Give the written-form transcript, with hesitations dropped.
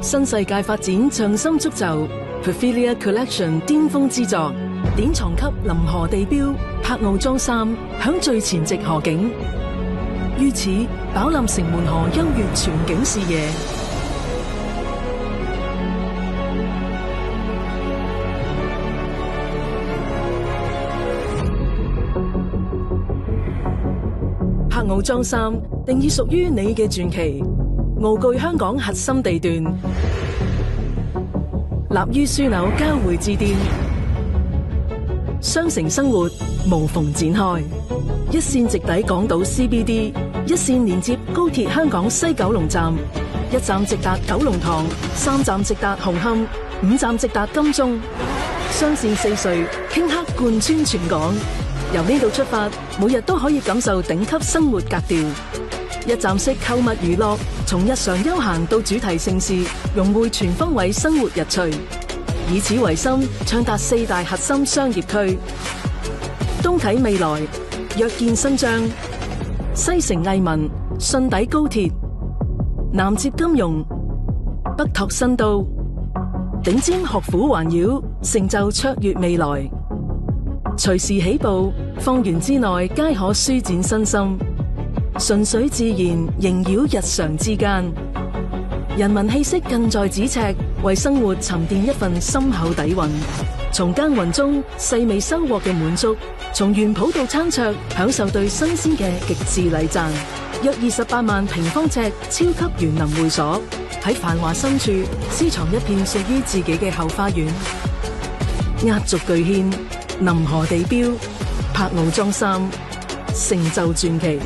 新世界發展匠心築就 Perfilia Collection 巔峰之作，典藏級臨河地標柏傲莊3響最前夕河景，於此飽覽城門河優越全景視野。柏傲莊3定義屬於你嘅傳奇，傲具香港核心地段，立於樞紐交匯之巔，雙城生活無縫展開，一線直抵港島 CBD， 一線連接高鐵香港西九龍站，一站直達九龍塘，3站直達紅磡，5站直達金鐘，雙線4隧頃刻貫穿全港。由呢度出發，每日都可以感受頂級生活格調。一站式購物娛樂，從日常休閒到主題盛事，融匯全方位生活日趣。以此為心，暢達4大核心商業區：東啟未來、約見新章、西城藝文、順底高鐵、南接金融、北拓新都，頂尖學府環繞，成就卓越未來。隨時起步，方圓之內皆可舒展身心，順水自然縈繞日常之間，人文氣息近在咫尺，為生活沉澱一份深厚底蘊。從耕耘中細微收穫嘅滿足，從園圃到餐桌享受對新鮮嘅極致禮讚。約28萬平方尺超級園林會所，喺繁華深處私藏一片屬於自己嘅後花園。壓軸巨獻，臨河地標柏傲莊3，成就傳奇。